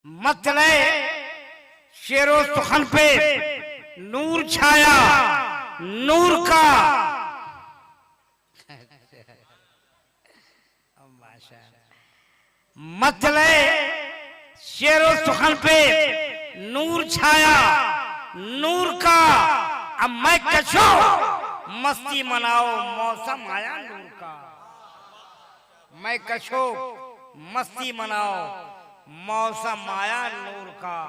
मतले शेरो सुखन पे नूर छाया नूर का मतले शेरो सुखन पे नूर छाया नूर का। अब मैं कशो मस्ती मनाओ मौसम आया नूर का। मैं कशो मस्ती मनाओ मौसम आया नूर का।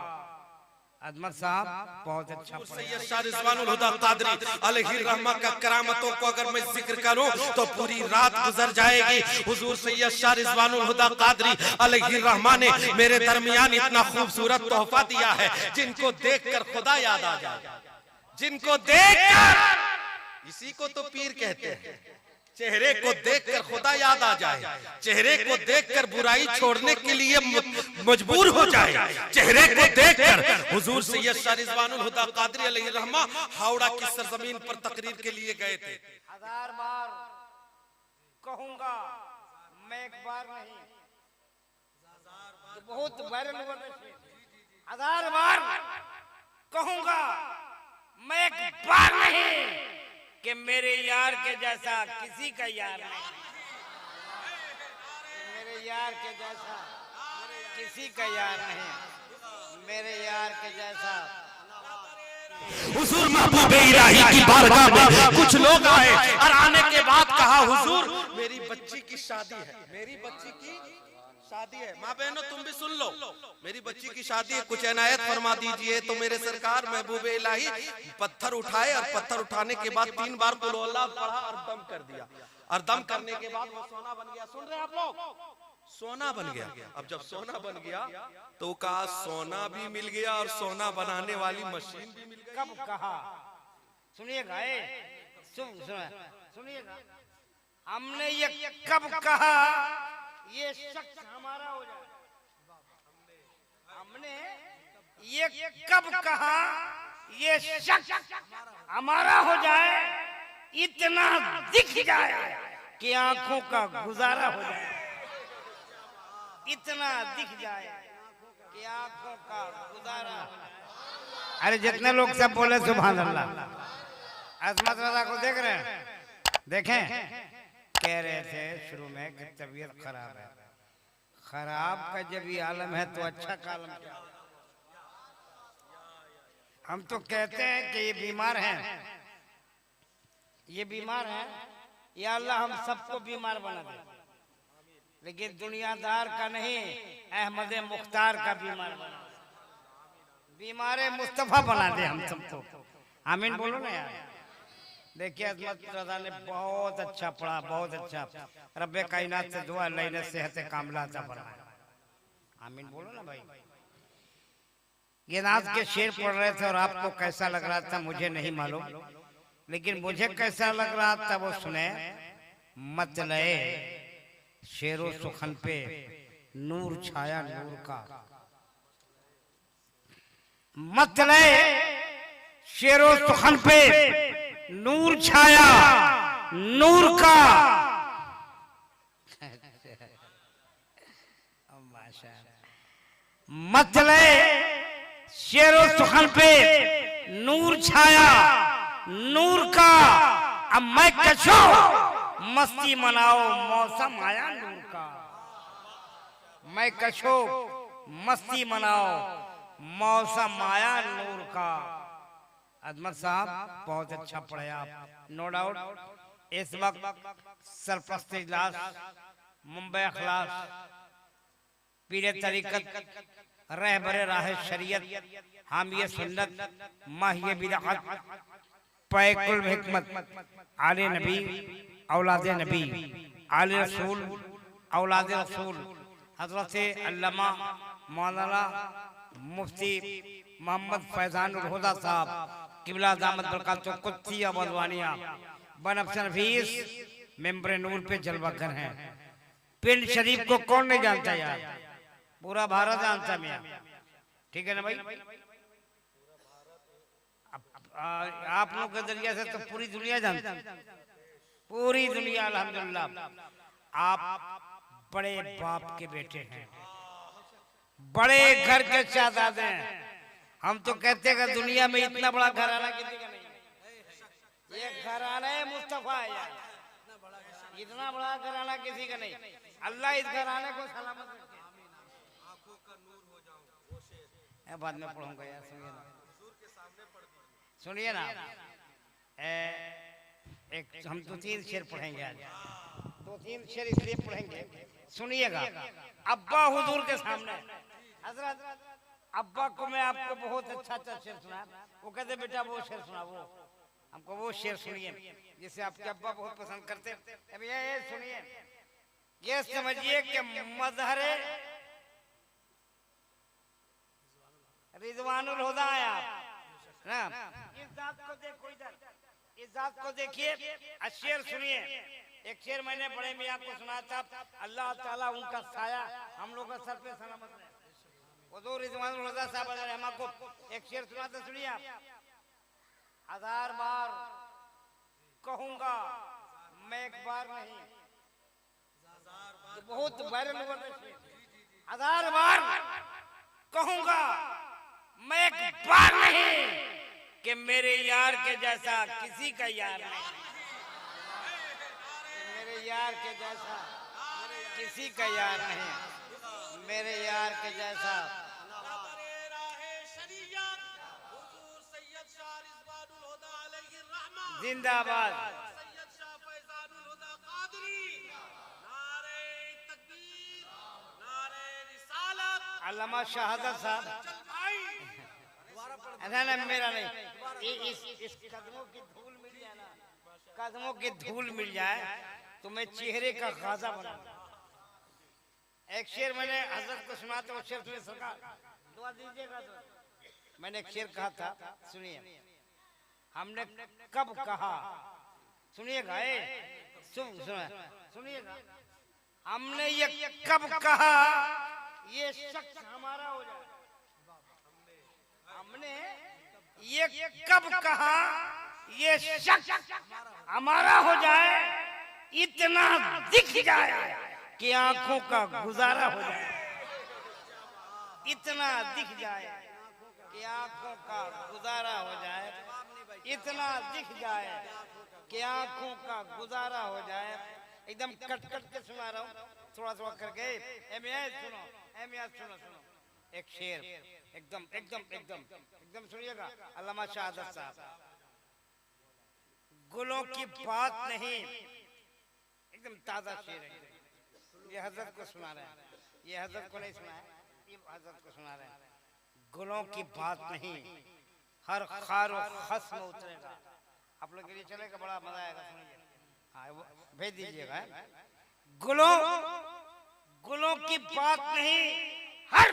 अजमत साहब बहुत अच्छा। सैयद शाह रिजवानुल हुदा कादरी अलैहि रहमा का करामतों को अगर मैं जिक्र करूं तो पूरी रात गुजर जाएगी। हुजूर सैयद शाह रिजवानुल हुदा कादरी अलैहि रहमा ने मेरे दरमियान इतना खूबसूरत तोहफा दिया है जिनको देखकर खुदा याद आ जाए। जिनको देखकर, इसी को तो पीर कहते हैं, चेहरे को देखकर खुदा याद आ जाए, चेहरे को देखकर बुराई छोड़ने के लिए मजबूर हो जाए। चेहरे को देखकर हुजूर सैयद शाह रिजवानुल हुदा कादरी अलैहि रहमा हावड़ा की सरजमीन पर तकरीर के लिए गए थे। 1000 बार कहूंगा मैं एक बार नहीं, तो बहुत वायरल हुआ। 1000 बार कहूंगा मैं एक बार नहीं कि मेरे यार के जैसा किसी का यार नहीं। मेरे यार के जैसा किसी का यार नहीं। मेरे यार के जैसा। हुजूर महबूब इलाही की बारगाह में कुछ लोग आए और आने के बाद कहा, हुजूर मेरी बच्ची की शादी है, मेरी बच्ची की शादी है। माँ बहनों तुम भी सुन लो, मेरी बच्ची की शादी है, कुछ इनायत फरमा दीजिए। तो मेरे सरकार महबूब इलाही पत्थर उठाए और पत्थर उठाने के बाद 3 बार कुल अल्लाह पढ़ा और दम कर दिया। और दम करने के बाद वो सोना बन गया। सुन रहे हैं आप लोग? सोना बन गया। अब जब सोना बन गया तो कहा सोना भी मिल गया और सोना बनाने वाली मशीन भी मिल गई। कब कहा? सुनिएगा, सुनिएगा, हमने ये कब कहा ये शख्स हमारा हो जाए? हमने ये कब कहा ये शख्स हमारा हो जाए? इतना दिख जाए कि आंखों का गुजारा हो जाए। इतना दिख जाए कि आंखों का गुजारा हो जाए। अरे जितने लोग सब बोले सुभान अल्लाह। अजमत रजा को देख रहे हैं? देखें, कह रहे थे शुरू में कि तबीयत खराब है। खराब का जब ये आलम है तो अच्छा का आलम क्या? हम तो कहते हैं कि ये बीमार हैं, ये बीमार हैं, या अल्लाह हम सबको बीमार बना दे, लेकिन दुनियादार का नहीं, अहमद मुख्तार का बीमार बना दे, बीमार मुस्तफा बना दे हम सबको। आमीन बोलो ना यार। देखिए अजमत रजा ने बहुत अच्छा पढ़ा, बहुत अच्छा। रब्बे कायनात से दुआ अल्लाह ने सेहत कामिला अता फरमाए। आमीन बोलो ना भाई। ये नाज के शेर पढ़ रहे थे और आपको कैसा लग रहा था मुझे नहीं मालूम, लेकिन मुझे कैसा लग रहा था वो सुने। मतले शेरो सुखन पे नूर छाया नूर का। मतले शेरो सुखन पे नूर छाया नूर का। मतले शेरो सुखन पे नूर छाया नूर का। अब मैं कशो मस्ती मनाओ मौसम आया नूर का। मैं कशो मस्ती मनाओ मौसम आया नूर का। अजमत साहब बहुत अच्छा पढ़े आप, नो डाउट। इस वक्त सरपरस्त इजलास मुंबई अखलास पीरे तरीकत रहबरे राह शरीयत हामिये सुन्नत माहिये बिदअत पैकुल हिकमत आले नबी औलादे नबी आले रसूल औलादे रसूल हजरत अल्लामा मौलाना मुफ्ती मोहम्मद फैजानुल हुदा साहब किबला दामत बरकातुहू कुद्सिया बदवानिया बनफसन फीस मेंबर नूर पे जलवा कर हैं। पिंड शरीफ को कौन नहीं जानता यार? पूरा भारत जानता मियां, ठीक है ना भाई? आप लोग के जरिए से तो पूरी दुनिया जानती, पूरी दुनिया अल्हम्दुलिल्लाह। आप बड़े बाप के बेटे हैं, बड़े घर के शहजादे हैं। हम तो कहते हैं कि दुनिया में इतना बड़ा घराना किसी का नहीं। ये घराना है मुस्तफा यार, इतना बड़ा घराना किसी का नहीं। अल्लाह इस घराने को सलामत रखे। बाद में पढ़ूंगा यार, सुनिए ना। एक हम 2-3 शेर पढ़ेंगे आज, 2-3 शेर इसलिए पढ़ेंगे, सुनिएगा। अब्बा हुजूर के सामने, हजरत अब्बा को मैं आपको बहुत अच्छा शेर सुना। वो कहते बेटा वो शेर सुना, वो हमको वो शेर सुनिए जिसे आपके अब्बा बहुत पसंद करते। अब ये सुनिए, ये समझिए कि मजहरे रिजवानुल हुदा है आप ना। इस जात को देखो, इधर इस जात को देखिए। शेर सुनिए। एक शेर मैंने बड़े मियां को सुना था, अल्लाह ताला उनका साया हम लोग का सर पे सलामत रहे। हुजूर रिजवानुल हुदा साहब हमको एक शेर सुना था, सुनिए आप। 1000 बार कहूंगा मैं एक बार नहीं, बहुत वायरल हुआ था शेर। 1000 बार कहूंगा मैं एक बार नहीं कि मेरे यार के जैसा किसी का यार नहीं, मेरे यार के जैसा किसी का यार नहीं, मेरे यार के जैसा। जिंदाबाद। अल्लामा शहादत साहब, ना मेरा नहीं, इस कदमों की धूल मिल जाए ना, कदमों की धूल मिल जाए तो मैं चेहरे का खाजा बना। एक शेर मैंने हजरत को सुना था, वो शेर सुनिए सरकार, दुआ दीजिएगा। तो मैंने एक शेर कहा था, सुनिए। हमने कब कहा, सुनिएगा, सुनिएगा। हमने ये कब कहा ये शख्स हमारा हो जाए। हमने ये कब कहा ये शख्स हमारा हो जाए, इतना दिख जाए कि आंखों का गुजारा हो जाए, इतना दिख जाए कि आंखों का गुजारा हो जाए, इतना दिख जाए कि आंखों का गुजारा हो जाए। एकदम कट कट के सुना रहा हूँ, थोड़ा थोड़ा करके। सुनो, सुनो एक शेर, एकदम एकदम एकदम एकदम सुनिएगा। अल्लामा शहादत साहब, गुलों की बात नहीं, एकदम ताजा शेर है। ये हजरत को सुना रहे हैं, ये हजरत को नहीं सुना है, ये हजरत को सुना रहे हैं। गुलों की बात नहीं, हर खार और खस में उतरेगा। आप लोग के लिए चलेगा, बड़ा मजा आएगा, सुनिए। हाँ भेज दीजिएगा। गुलों की बात नहीं, हर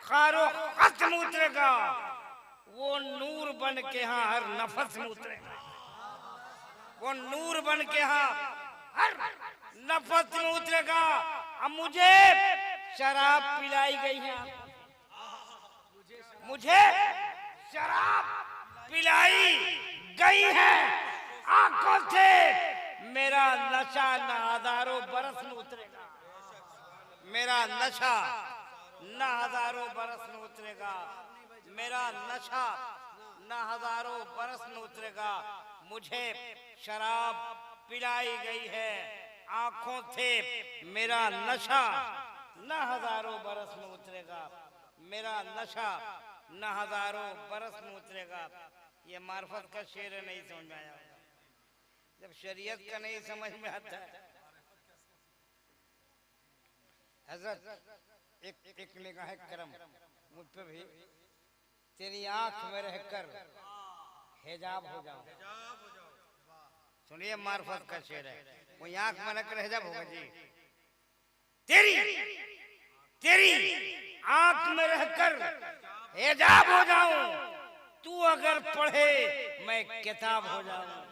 खारो खस में उतरेगा, वो नूर बन के हाँ हर नफस में उतरेगा, वो नूर बन के हाँ हर नफस में उतरेगा। अब मुझे शराब पिलाई गई है, मुझे शराब पिलाई गई है आंखों से, मेरा नशा न हजारों बरस में उतरेगा, मेरा नशा न हजारों बरस में उतरेगा, मेरा नशा न हजारों बरस में उतरेगा। मुझे शराब पिलाई गई है आंखों से, मेरा नशा न हजारों बरस में उतरेगा, मेरा नशा न हजारों बरस में उतरेगा। ये मार्फत का शेर है, नहीं समझ में आया। जब शरीयत का नहीं समझ में आता है। हजरत एक निगाह करम मुझ पे भी, तेरी आंख में रहकर हिजाब हो जाओ। सुनिए मार्फत का शेर है, वो आंख में रहकर हिजाब होगा जी। तेरी आंख में रहकर हिजाब हो जाऊं, तू अगर पढ़े मैं किताब हो जाऊं,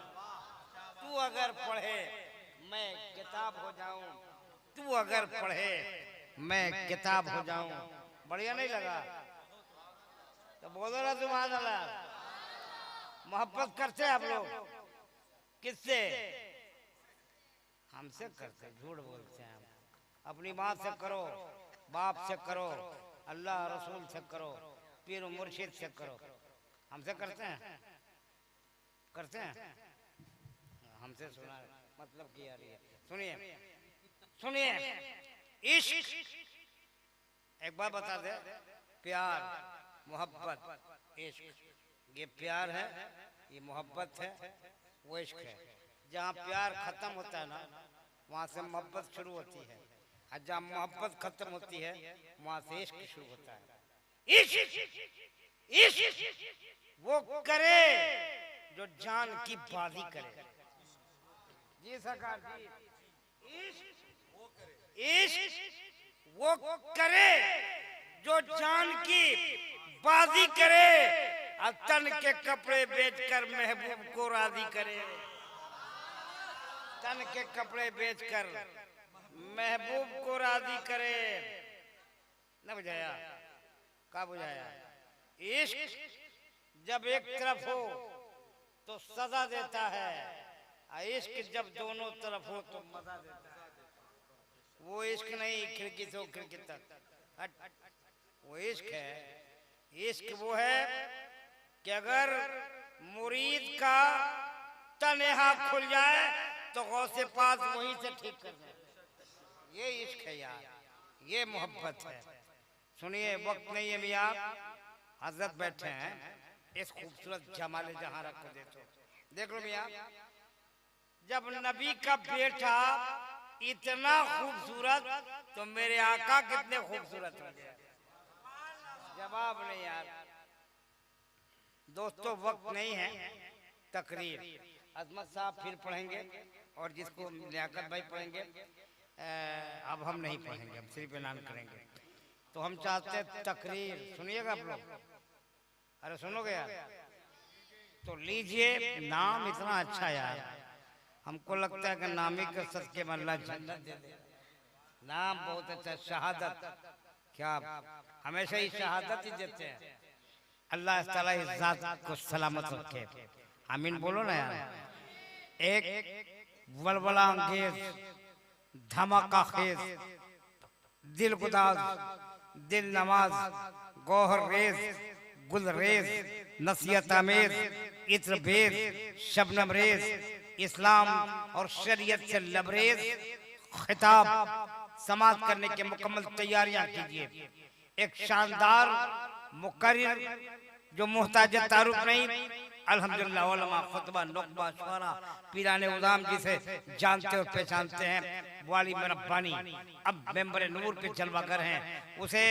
तू अगर पढ़े मैं किताब हो जाऊं, तू अगर पढ़े मैं किताब हो जाऊं। बढ़िया नहीं लगा तो बोलो ना सुभान अल्लाह। मोहब्बत करते आप लोग किससे? हमसे करते, झूठ बोलते हैं हम। अपनी माँ से करो, बाप से करो, अल्लाह रसूल से करो, पीर मुर्शिद से करो। हमसे करते हैं? करते हैं? हमसे सुना मतलब की आ रही है। सुनिए सुनिए, इश्क एक बार बता दे, प्यार मोहब्बत इश्क, ये प्यार है, ये मोहब्बत है, वो इश्क है। जहाँ प्यार खत्म होता है ना, वहाँ से मोहब्बत शुरू होती है, और जहाँ मोहब्बत खत्म होती है वहाँ से इश्क शुरू होता है। इश्क इश्क वो करे जो जान की बाजी करे। जी सरकार जी, इश्क वो करे जो जान की बाजी करे, और तन के कपड़े बेचकर महबूब को राजी करे। तन के कपड़े बेचकर महबूब को राजी करे। न बुझाया? का बुझाया? इश्क जब एक तरफ हो तो सजा देता है, और इश्क जब दोनों तरफ हो तो मजा देता है। वो इश्क नहीं खिड़की से खिड़की तक, वो इश्क है। इश्क वो है कि अगर मुरीद का तन्हा खुल जाए तो गौसे पास वहीं से ठीक कर दे। ये इश्क है यार, ये मोहब्बत है। सुनिए, वक्त नहीं है मियाँ, हजरत बैठे हैं, इस खूबसूरत जमाले जहां रख दे तो देख लो मियाँ। जब नबी का बेटा इतना खूबसूरत तो मेरे आका कितने खूबसूरत होंगे। जवाब नहीं यार। दोस्तों वक्त नहीं है, तकरीर अजमत साहब फिर पढ़ेंगे और जिसको लियाकत भाई पढ़ेंगे। अब हम नहीं पढ़ेंगे, हम सिर्फ ऐलान करेंगे। तो हम चाहते हैं तकरीर सुनिएगा आप लोग। अरे सुनोगे यार? तो लीजिए, नाम इतना अच्छा यार, हमको लगता है कि नामी के सदके में अल्लाह जन्नत दे दे। नाम बहुत अच्छा, शहादत। क्या हमेशा ही शहादत ही देते हैं। अल्लाह ताला इस जात को सलामत रखे। आमीन बोलो ना यार। एक वलवला अंगेज, धमाका खेज, दिल गुदाज, दिल नवाज, गौहर रेज, गुल रेज, नसीहत आमेज, इत्र भेद, शबनम रेज, इस्लाम और शरीयत से लबरेज खिताब समाप्त करने के मुकम्मल तैयारियां कीजिए। एक शानदार मुकर्रिर जो मोहताज तारुफ नहीं, अल्हम्दुलिल्लाह उलमा, खुतबा, नुकबा, शुरा, पीराने उदाम जिसे जानते और पहचानते हैं, वाली रब्बानी अब मेंबर नूर पे जलवागर हैं। उसे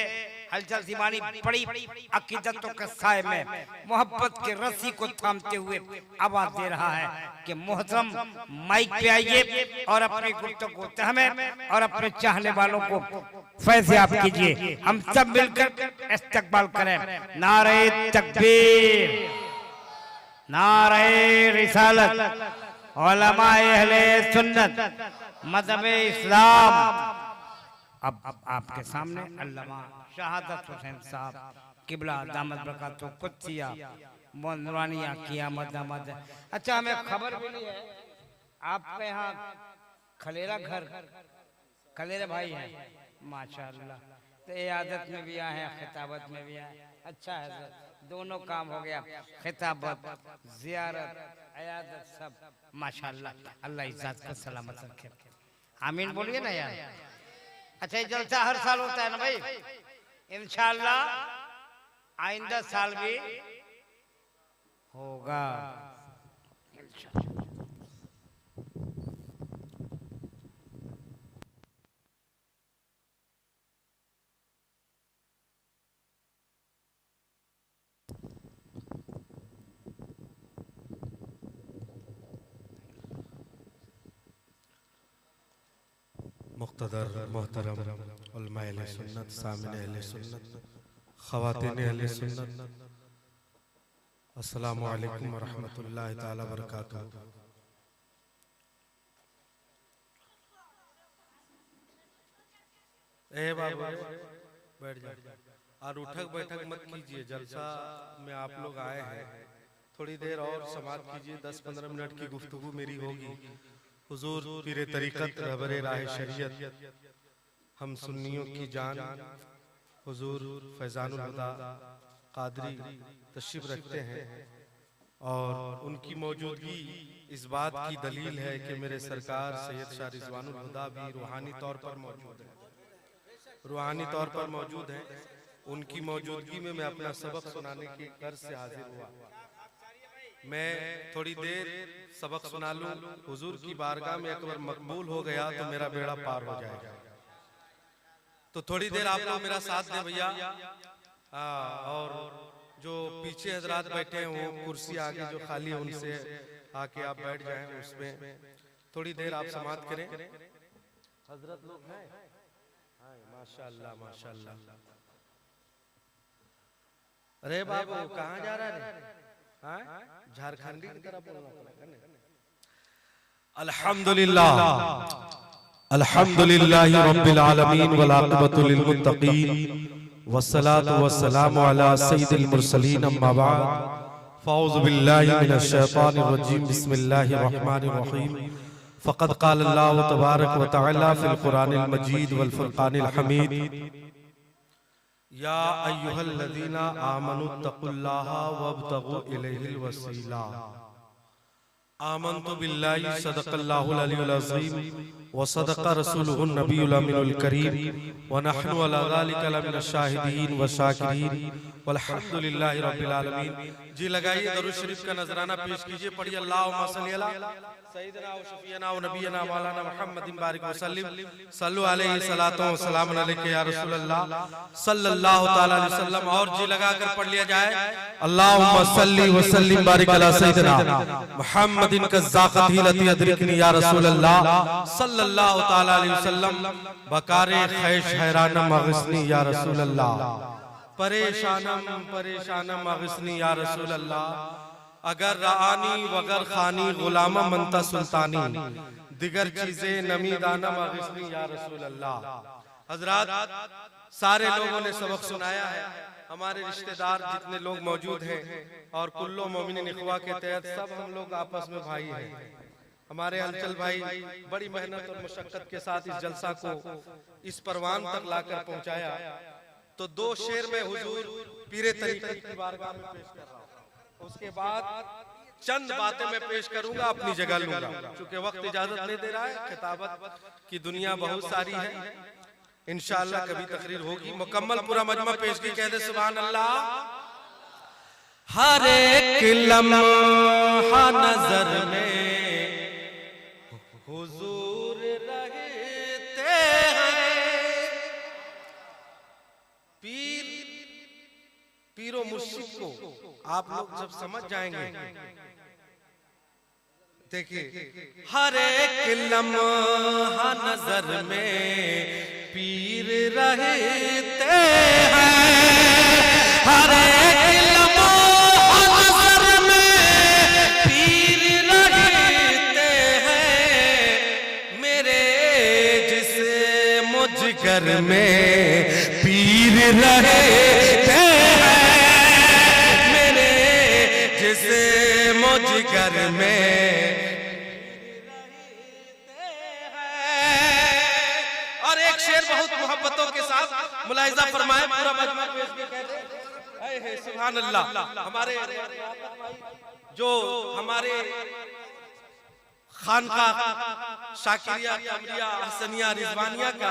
हलचल दीवानी बड़ी अकीदतों के साए में मोहब्बत की रस्सी को थामते हुए आवाज दे रहा है कि मोहतरम माइक पे आइए और अपनी गुफ्तगू को तहमे और अपने चाहने वालों को फैज़ याब कीजिए। हम सब मिलकर इस्तकबाल करें। नारे तकबीर, नारे रिसालत, उलमाए अहले सुन्नत, मज़हब इस्लाम। अब आपके सामने अल्लामा शहादत हुसैन साहब किबला दामद बरकातुहू कुद्सिया नूरानिया क़ियामत दामद। अच्छा, हमें खबर मिली है आपके यहाँ खलेरा घर, खलेरा भाई हैं माशाअल्लाह। तो इयादत में भी आए हैं, खिताबत में भी आए। अच्छा है सर, दोनों काम हो गया, खिताबत, जियारत, इयादत सब माशाअल्लाह। अल्लाह इज्जत को सलामत रखे। आमीन बोलिए ना यार। अच्छा, ये जलसा हर साल होता है ना भाई? इंशाअल्लाह आइंदा साल भी होगा। मुक़्तदर मोहतरम उलमाए अहले सुन्नत, सामिन अहले सुन्नत, ख़वातीन अहले सुन्नत, अस्सलामु अलैकुम व रहमतुल्लाहि ताला बरकातुहू। ए बाबा बैठ जाओ और उठक बैठक मत कीजिए। जलसा में आप लोग आए हैं, थोड़ी देर और समाप्त कीजिए। 10-15 मिनट की गुफ्तगू मेरी होगी। हुजूर पीर तरीक़त रहबरे राह शरीयत, हम सुन्नियों की जान हुजूर फैजानुल हुदा कादरी तशरीफ रखते हैं और उनकी मौजूदगी इस बात की दलील है कि मेरे सरकार सैयद शाह रिजवानुल हुदा भी रूहानी तौर पर मौजूद है, रूहानी तौर पर मौजूद हैं। उनकी मौजूदगी में मैं अपना सबक सुनाने के गर्ज से हाजिर हुआ। मैं थोड़ी देर सबक सुना लूं, हुजूर की बारगाह में अकबर मकबूल हो गया तो मेरा बेड़ा पार हो जाएगा। तो थोड़ी देर आप लोग मेरा साथ दें भैया। और जो पीछे हजरात बैठे हैं वो कुर्सी आगे जो खाली है उनसे आके आप बैठ जाएं, उसमें थोड़ी देर आप समाअत करें। हजरत लोग हैं, माशाअल्लाह माशाअल्लाह। अरे बाबू कहाँ जा रहा है? झारखंडी की तरफ बोलना पड़ेगा। अल्हम्दुलिल्लाह अल्हम्दुलिल्लाहि रब्बिल आलमीन वल आक़िबतु लिल मुत्तक़ीन वस्सलातु वस्सलामु अला सय्यिदिल मुरसलीन अम्मा बाद फ़अऊज़ु बिल्लाहि मिनश शैतानिर रजीम बिस्मिल्लाहिर रहमानिर रहीम फ़क़द क़ाल अल्लाहु तबारक व तआला फ़िल क़ुरानिल मजीद वल फ़ुरक़ानिल हमीद या अय्युहल्लज़ीना आमनुत्तक़ुल्लाहा वब्तग़ू इलैहिल वसीला आमन्तु बिल्लाहि सदक़ल्लाहुल अलियुल अज़ीम व सदक़ रसूलुहुन नबियुल अमीनुल करीम व नहनु अला ज़ालिका लमिनश शाहिदीन व शाकिरीन वल्हम्दुलिल्लाहि रब्बिल आलमीन। जी लगाइए दरूद शरीफ का नजराना पेश कीजिए, पढ़िए अल्लाहुम्मा सल्ली अला सय्यिदिना व शफीना व नबियना मौलाना मुहम्मदिन बारिक वसल्लिम सल्लु अलैहि सलातो व सलामुन अलैका या रसूलल्लाह सल्लल्लाहु तआला अलैहि वसल्लम। और जी लगाकर पढ़ लिया जाए अल्लाहुम्मा सल्ली व सल्लिम बारिक अला सय्यिदिना मुहम्मदिन कज़्ज़ाक़ती लती अदरिकनी या रसूलल्लाह सल्लल्लाहु तआला अलैहि वसल्लम बकारे खैश हैरानम अग़िस्नी या रसूलल्लाह परेशानम परेशानम अग़िस्नी या रसूलल्लाह अगर रानी वगर खानी गुलामा मनता सुल्तानी दिगर चीजें नमी दानम अग़िस्नी या रसूलल्लाह। हजरात सारे लोगों ने सबक सुनाया है, हमारे रिश्तेदार जितने लोग मौजूद हैं और कुल्लो मोमिनीन इख़वा के तहत सब हम लोग आपस में भाई हैं। हमारे हलचल भाई बड़ी मेहनत और मशक्कत के साथ इस जलसा को इस परवान तक लाकर पहुंचाया। तो दो शेर में हुजूर पीरे तरीक़त की बारगाह में पेश कर रहा हूं, उसके बाद चंद बातें मैं पेश करूंगा, अपनी जगह लूंगा क्योंकि वक्त इजाजत नहीं दे रहा है। खिताबत की दुनिया बहुत सारी है, इंशाअल्लाह कभी तकरीर होगी। मुकम्मल पूरा मजमा पेश की कह दे सुभान अल्लाह। हर एक लम्हा नजर में हुजूर रहते हैं, पीरो मुर्शिद को आप लोग जब समझ जाएंगे, देखिए हर एक लम्हा नजर में पीर रहते हैं, हर एक लम्हा नजर में पीर रहते हैं, मेरे जिस्म जिगर में पीर रहते हैं, मेरे जिस्म जिगर में शेर बहुत मोहब्बतों के साथ मुलाहिजा फरमाए, पूरा मजमा पेश के कहते हैं सुभान अल्लाह। हमारे जो हमारे खानका शाकिरिया कमरिया हसनिया रिजवानिया का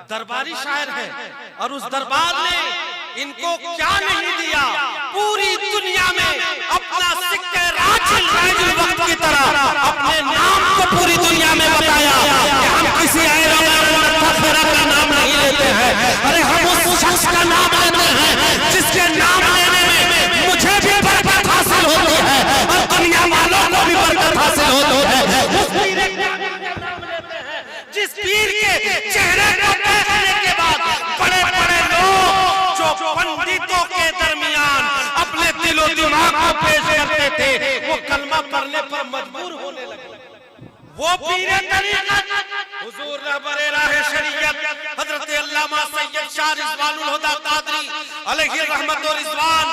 दरबारी शायर है और उस दरबार ने इनको क्या नहीं दिया, पूरी दुनिया में अपना सिक्के राजिल वक्त की तरह अपने नाम को पूरी दुनिया में बताया कि हम किसी का नाम नहीं लेते हैं, अरे हम उस शख्स का नाम लेते हैं जिसके नाम लेने में मुझे भी बरकत हासिल होती है और दुनिया वालों को भी बरकत हासिल होती है। उस पीर के नाम लेते हैं जिस पीर के चेहरे को देखने के बाद बड़े बड़े लोग जो पंडितों के दरमियान अपने दिलो दिमाग को पेश करते थे वो कलमा पढ़ने पर मजबूर होने लगे। वो पीर तरीक़त हुजूर रहबरे राह शरीयत हजरत अल्लामा सैयद शाह रिजवानुल हुदा कादरी अलैहि रहमत व रिजवान,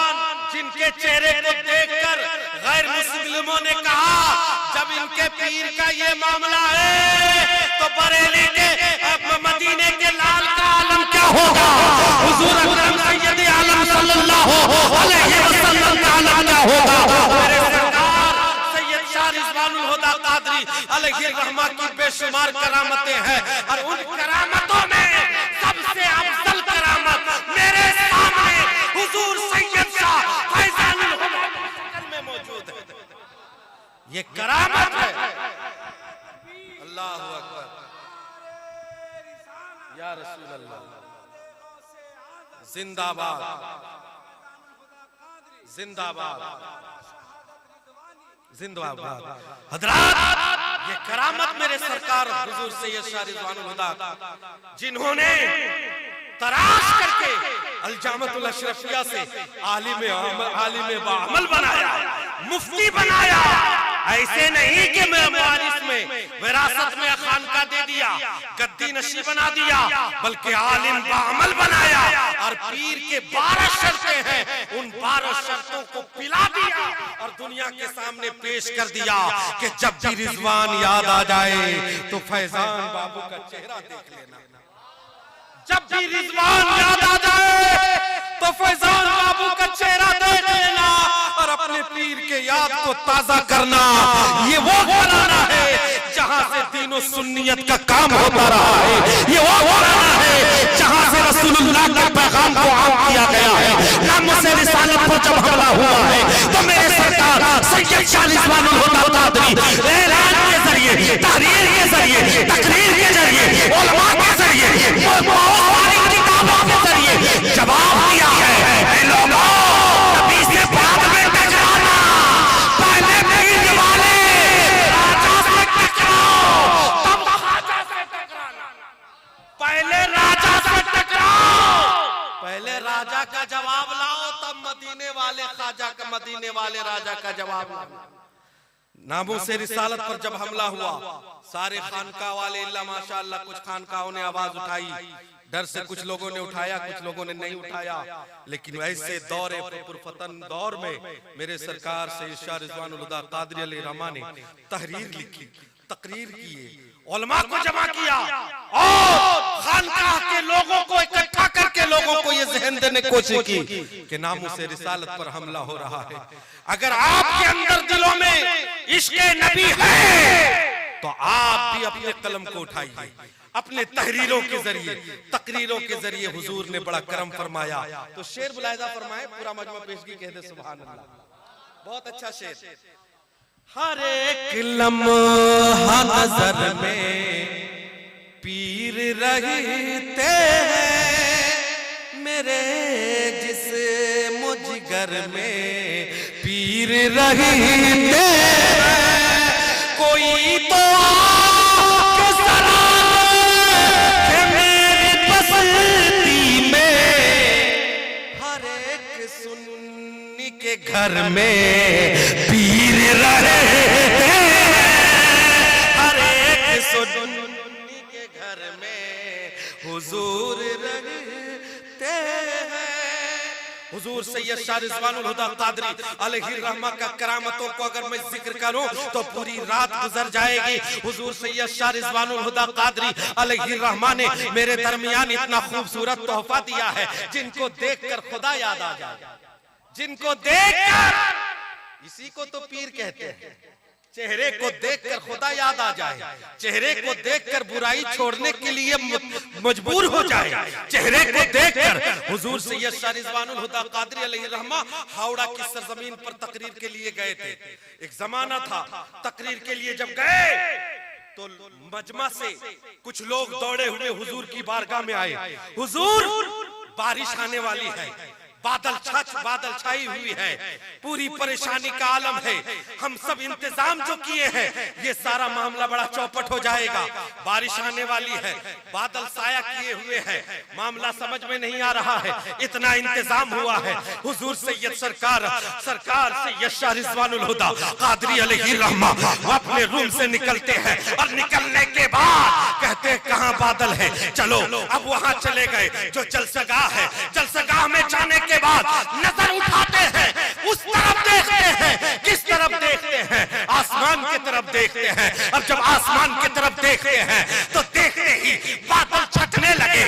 जिनके चेहरे को देखकर गैर मुस्लिमों ने कहा जब इनके पीर का ये मामला है तो बरेली के मदीने के लाल का आलम क्या क्या होगा, हुजूर अकरम सैयद आलम सल्लल्लाहु अलैहि वसल्लम का आलम क्या होगा। मेरे सरकार सैयद शाह रिजवानुल हुदा कादरी अलैहि रहमा की बेशुमार करामतें हैं और उन करामतों में सबसे अफजल करामत मेरे सामने हुजूर सैयद शाह फैजानुल हुदा में मौजूद है। ये करामत है। अल्लाहु अकबर या रसूल अल्लाह, जिंदाबाद जिंदाबाद जिंदाबाद। हजरात, ये करामत मेरे सरकार हुजूर सैयद शाह रिजवानुल हुदा जिन्होंने तराश करके अलजामतुल अशरफिया से आलिम बाअमल बनाया, मुफ्ती बनाया। ऐसे नहीं कि मैं वारिस में विरासत में खानका दे दिया, गद्दी नशी बना दिया, बल्कि आलिम बाअमल बनाया और पीर के 12 शर्तें हैं, उन 12 शर्तों को पिला दिया और दुनिया के सामने पेश कर दिया कि जब भी रिजवान याद आ जाए तो फैजान बाबू का चेहरा देख लेना। जब भी रिजवान याद आ जाए तो फैजान बाबू का चेहरा देख लेना और अपने पीर के याद को ताजा करना। ये वो घराना है जहां से दीनो सुन्नियत का काम होता रहा है। ये वो घराना है जहां से रसूलुल्लाह के पैगाम को आम किया गया है। नाम से रिसालत पर जब हमला हुआ है तो मेरे सरकार सैयद शाह रिजवानुल हुदा कादरी ऐलान के जरिए, तहरीर के जरिए, तकरीर के जरिए, उलमा के जरिए, किताबों के जरिए जवाब दिया है। लोगों, नबी से बाद में टकराना, पहले पीर वाले राजा से टकराओ, तब ख्वाजा से टकराना। पहले राजा से टकराओ, पहले राजा का जवाब लाओ, तब मदीने वाले ख्वाजा का, मदीने वाले राजा का जवाब लाओ। नामों से रिसालत पर जब हमला हुआ, सारे खानका वाले इल्ला माशाअल्लाह कुछ खानकाओं ने आवाज उठाई, डर से कुछ लोगों ने उठाया, कुछ लोगों ने नहीं उठाया। लेकिन ऐसे दौरे पुरफतन दौर में मेरे सरकार सैयद शाह रिजवानुल हुदा कादरी अलैहि रहमा ने तहरीर लिखी, तकरीर किए, उलमा को जमा किया और खानकाह के लोगों को इकट्ठा करके लोगों को ये ज़हन देने की कोशिश की कि नामों से रिसालत पर हमला हो रहा है। अगर आपके अंदर दिलों में इश्क़ नबी है तो आप भी अपने कलम को उठाइए। अपने तहरीरों के जरिए, तकरीरों के जरिए हुजूर ने बड़ा करम फरमाया। तो शेर बुलायदा फरमाए, पूरा मजमा पेशगी कह दे सुभान अल्लाह। बहुत अच्छा शेर। हर एक लम्हा नजर में पीर रहते हैं, मेरे जिस मुजगर में पीर रहते हैं। कोई तो आके सलाम मेरी बस्ती में, हर एक सुन्नी के घर में पीर रहते हैं। हर एक सुन्नी के घर में हुजूर रहते हैं। हुजूर सैयद शाह रिजवानुल हुदा कादरी अलैहि रहमा का करामतों को अगर मैं जिक्र करूं तो पूरी रात गुजर जाएगी। हुजूर सैयद शाह रिजवानुल हुदा कादरी अलैहि रहमा ने मेरे दरमियान इतना खूबसूरत तोहफा दिया है, जिनको देखकर खुदा याद आ जाए, जिनको देखकर, इसी को तो पीर कहते हैं, चेहरे को देखकर खुदा याद आ जाए, चेहरे को देखकर बुराई छोड़ने के लिए मजबूर हो जाए, चेहरे को देखकर। हुजूर सैयद शाह रिजवानुल हुदा कादरी अलैहि रहमा हावड़ा की सरजमीन पर तकरीर के लिए गए थे। एक जमाना था, तकरीर के लिए जब गए तो मजमा से कुछ लोग दौड़े हुए हुजूर की बारगाह में आए। हुजूर, बारिश आने वाली है, बादल छाई हुई है, पूरी परेशानी का आलम है, हम सब इंतजाम जो किए हैं ये सारा मामला बड़ा चौपट हो जाएगा। बारिश आने वाली है, बादल साया किए हुए हैं, मामला समझ में नहीं आ रहा है, इतना इंतजाम हुआ है। हुजूर सैयद सरकार सैयद शाह रिजवानुल हुदा कादरी अलैहि रहमा अपने रूम से निकलते हैं और निकलने के बाद कहते हैं कहां बादल है, चलो अब वहां चले गए जो जलसगाह है। जलसगाह में जाने के बाद नजर उठाते हैं, उस तरफ देखते हैं, किस तरफ देखते हैं, आसमान की तरफ देखते हैं। अब जब आसमान की तरफ देखते हैं तो देखते ही बादल छटने लगे,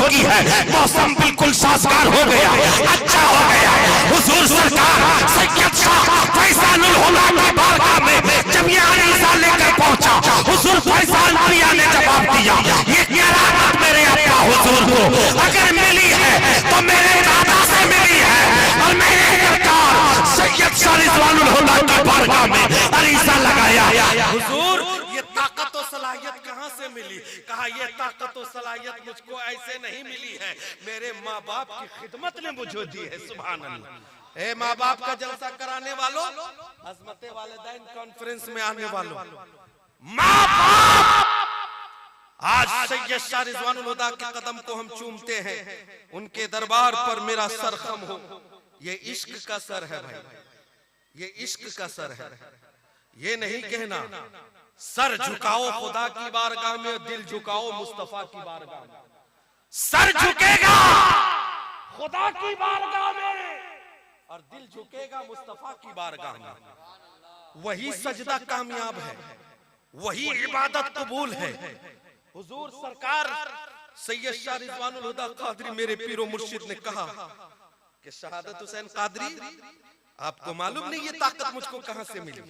चुकी है, मौसम बिल्कुल साजगार हो गया, अच्छा हो गया। हुजूर सरकार सैयद शाह फैजानुल हुदा की बारगाह में जब ये अरीसा लेकर पहुंचा, हुजूर फैजान प्रिया ने जवाब दिया, ये क्या राहत मेरे आका हुजूर को अगर मिली है तो मेरे दादा से मिली है, और मेरे सरकार सैयद शाह रिजवानुल हुदा की बारगाह में अरीसा लगाया। हुजूर ये ताकत और सलाहियत कहां से मिली? कहा ये ताकत और सलाहियत मुझको ऐसे नहीं मिली है, मेरे माँ बाप की खिदमत ने मुझे दी है। सुभान अल्लाह। ए माँ बाप का जलसा कराने वालों, अज़मते वालिदैन कॉन्फ्रेंस में आने वालों, माँ बाप आज सैयद शाह रिजवानुल हुदा के कदम को हम चूमते हैं, उनके दरबार पर मेरा सर खम हो। ये इश्क का सर है भाई, ये इश्क का सर है। ये नहीं कहना सर झुकाओ खुदा की बारगाह में, दिल झुकाओ मुस्तफा की बारगाह में। सर झुकेगा खुदा की बारगाह में और दिल झुकेगा मुस्तफा की बारगाह में। वही सजदा कामयाब है, वही इबादत कबूल है। हुजूर सरकार सैयद शाह रिजवानुल हुदा कादरी मेरे पीरो मुर्शिद ने कहा कि शहादत हुसैन कादरी, आपको मालूम नहीं ये ताकत मुझको कहां से मिली?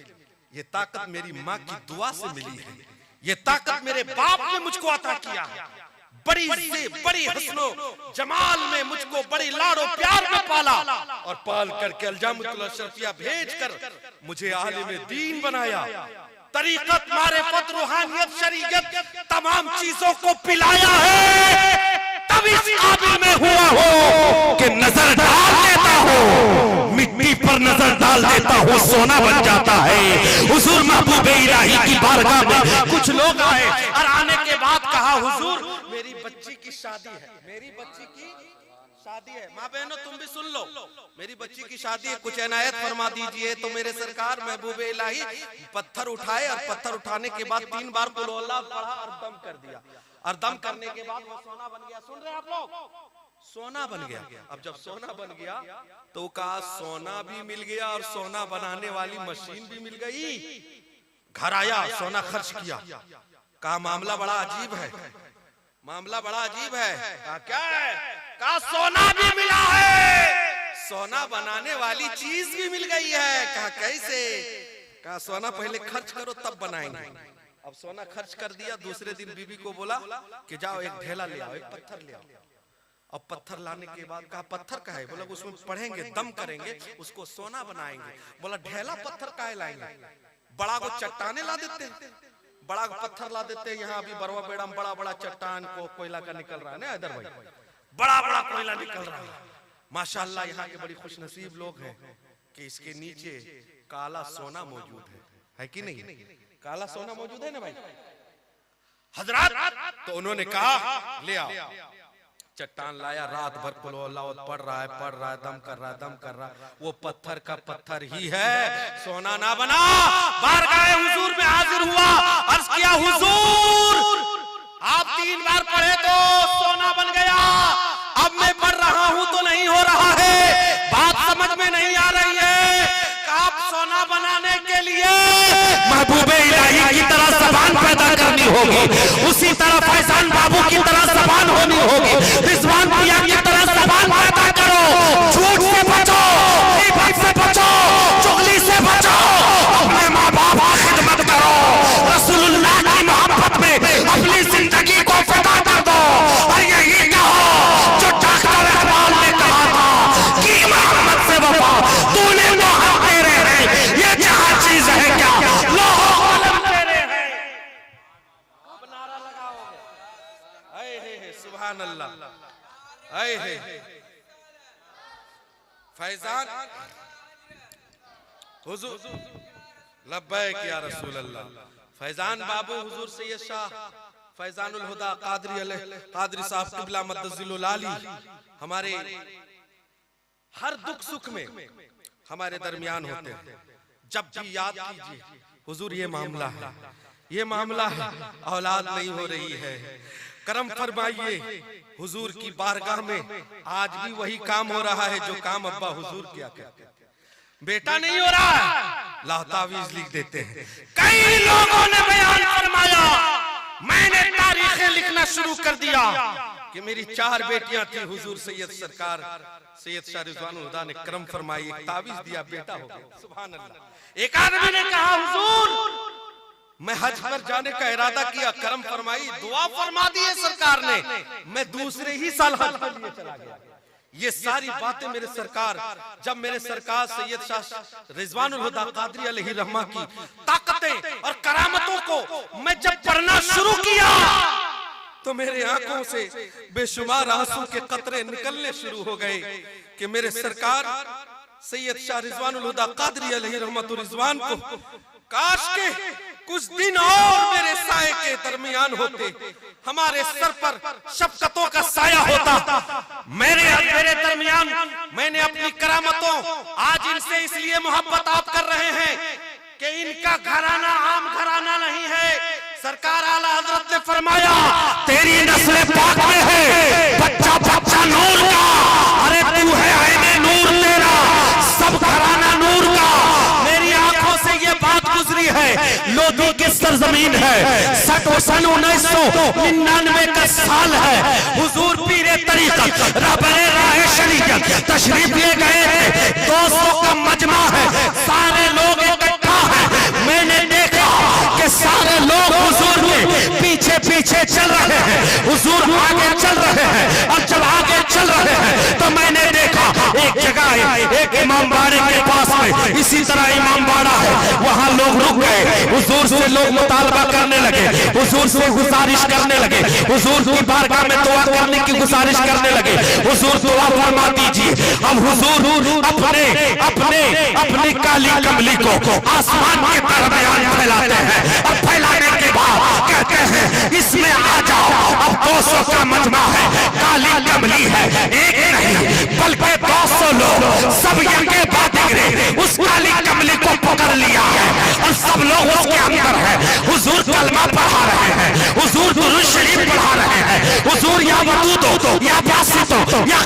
ये ताकत मेरी माँ की दुआ से मिली है, ये ताकत मेरे बाप ने मुझको अता किया है। बड़ी से बड़ी हस्नो जमाल में मुझको बड़ी लाड़ो प्यार में पाला, और पाल करके अलजामुल अशरफिया भेज कर मुझे आलिम दीन बनाया। तरीकत, मारिफत, रूहानियत, शरीयत तमाम चीजों को पिलाया है, तब इस काबिल में हुआ हो कि नजर डाल देता हो, मिट्टी पर नजर डाल देता हो, सोना बन जाता है। हुजूर महबूब इलाही की बारगाह में कुछ लोग आए और आने के बाद कहा, हुजूर मेरी बच्ची की शादी है, मेरी बच्ची की शादी है। माँ बहनों तुम भी सुन लो, मेरी बच्ची की शादी है, कुछ इनायत फरमा दीजिए। तो मेरे सरकार महबूब इलाही पत्थर उठाए, और पत्थर उठाने के बाद 3 बार कुल अल्लाह पढ़ा और दम कर दिया, और दम करने के बाद वो सोना बन गया। सुन रहे हैं आप लोग? सोना बन गया। अब जब सोना बन गया तो कहा सोना भी मिल गया और सोना बनाने वाली मशीन भी मिल गई। घर आया, सोना खर्च किया, कहा मामला बड़ा अजीब है, मामला बड़ा अजीब है। कहा क्या है? कहा सोना भी मिला है, सोना बनाने वाली चीज भी मिल गई है। कहा कैसे? कहा सोना पहले खर्च करो तब बनाएंगे। अब सोना खर्च कर दिया, दूसरे दिन बीबी को बोला कि जाओ एक ढेला ले आओ, एक पत्थर ले आओ। अब पत्थर लाने के बाद कहा पत्थर का है? बोला उसमें पढ़ेंगे, दम करेंगे, उसको सोना बनाएंगे। बोला ढेला पत्थर का लाएंगे? बड़ा को चट्टाने ला देते हैं, बड़ा पत्थर ला देते हैं। यहाँ अभी बरवा बेड़ा में बड़ा बड़ा चट्टान को कोयला का निकल रहा है ना, इधर भाई बड़ा बड़ा कोयला निकल रहा है। माशाअल्लाह यहाँ के बड़ी खुशनसीब लोग हैं कि इसके नीचे काला सोना मौजूद है कि नहीं? काला सोना मौजूद है ना भाई हजरात। तो उन्होंने कहा ले आओ, चट्टान लाया, रात भर कुल अल्लाह पढ़ रहा है, दम कर रहा है। वो पत्थर का पत्थर ही है, सोना ना बना। बारगाह हुजूर में हाजिर हुआ, अर्ज किया हुजूर आप 3 बार पढ़े तो सोना बन गया, अब मैं पढ़ रहा हूं तो नहीं हो रहा है, बात समझ में नहीं आ रही है। आप सोना बनाने के लिए महबूब इलाही की तरह ज़बान पैदा करनी होगी, उसी तरह फैजान बाबू की तरह ज़बान होनी होगी, रिजवान प्रिया की तरह ज़बान पैदा करो। झूठ से बचो, गीबत से बचो, चुगली से बचो, अपने माँ बाप की खिदमत करो, रसूलुल्लाह की मोहब्बत में अपनी जिंदगी को फिदा कर दो। और यही कहो जो डॉक्टर इकबाल ने कहा था कि मोहम्मद से वफा तूने तो हम तेरे हैं, ये जहां चीज है क्या लोहो कलम तेरे हैं। अब नारा लगाओगे, आए हे सुभान अल्लाह, आए हे फैजान हुजूर लब्बैक या रसूल अल्लाह। फैजान बाबू हुजूर सैयद शाह फैजानुल हुदा कादरी साहब क़िबला मद्दजिलुल आली हमारे हर दुख सुख में हमारे दरमियान होते हैं। जब भी याद कीजिए हुजूर ये मामला है, ये मामला है, औलाद नहीं हो रही है, करम फरमाइए। हुजूर की बारगाह में आज भी वही काम हो रहा है जो काम अब्बा हुजूर किया करते थे। बेटा नहीं हो रहा है, लाह तावीज लिख देते हैं। कई लोगों ने बयान फरमाया, मैंने तारीखें लिखना शुरू कर दिया, कि मेरी 4 बेटियां थी। हुजूर सैयद सरकार सैयद शाह रिजवानुल हुदा ने करम फरमाई, एक ताबीज दिया, बेटा हो गया। सुभान अल्लाह। एक आदमी ने कहा हुजूर मैं हज पर जाने का इरादा किया, करम फरमाई, दुआ फरमा दी है सरकार ने, मैं दूसरे ही साल हज के लिए चला गया। ये सारी बातें मेरे सरकार, जब मेरे सरकार सैयद शाह रिजवानुल हुदा कादरी अलैहि रहमा की ताकतें और करामतों को मैं जब पढ़ना शुरू किया तो मेरे आंखों से बेशुमार आंसू के कतरे निकलने शुरू हो गए कि मेरे सरकार सैयद शाह रिजवानुल हुदा कादरी अलैहि रहमतुर रिजवान को काश के कुछ दिन और मेरे साए के दरमियान होते, हमारे सर पर शफकतों का साया होता मेरे दरमियान। मैंने अपनी करामतों, आज इनसे इसलिए मोहब्बत आप कर रहे हैं कि इनका घराना आम घराना नहीं है। सरकार आला हजरत ने फरमाया तेरी नस्ल पाक में है, बच्चा बच्चा नूर का, अरे तू है आईने नूर, तेरा सब घराना नूर का। मेरी आंखों से ये बात गुजरी है, लोधी की सरजमीन है, सन 1999 का साल है। हुजूर पीरे तरीकत रहबरे राहे शरीयत तशरीफ ले गए थे, 200 का मजमा है, सारे लोग इकट्ठा है। मैंने देखा कि सारे लोग हुजूर के पीछे पीछे चल रहे हैं, हुजूर आगे चल रहे हैं। और जब आगे चल रहे हैं तो मैंने देखा एक जगह एक इमाम बाड़े के पास में इसी तरह इमाम बाड़ा है, वहां लोग रुक गए। हुजूर से लोग मुतालबा करने लगे, हुजूर से गुजारिश करने लगे, हुजूर की बारगाह में दुआ करने की गुजारिश करने लगे। हुजूर दुआ फरमा दीजिए। अब हुजूर अपने अपने अपनी काली कमली को आसमान के दरमियान फैलाते हैं और फैलाने के बाद कहते हैं इसमें आ जाओ। अब 200 का मजमा है, काली कमली है, एक नहीं बल्कि 200 लोग सब यके बाद उस काली कमली को पकड़ लिया है और सब लोग उसके अंदर है। हुजूर कलमा पढ़ा रहे हैं, हुजूर दुरूद शरीफ पढ़ा रहे हैं, हुजूर या वदूद या बासित या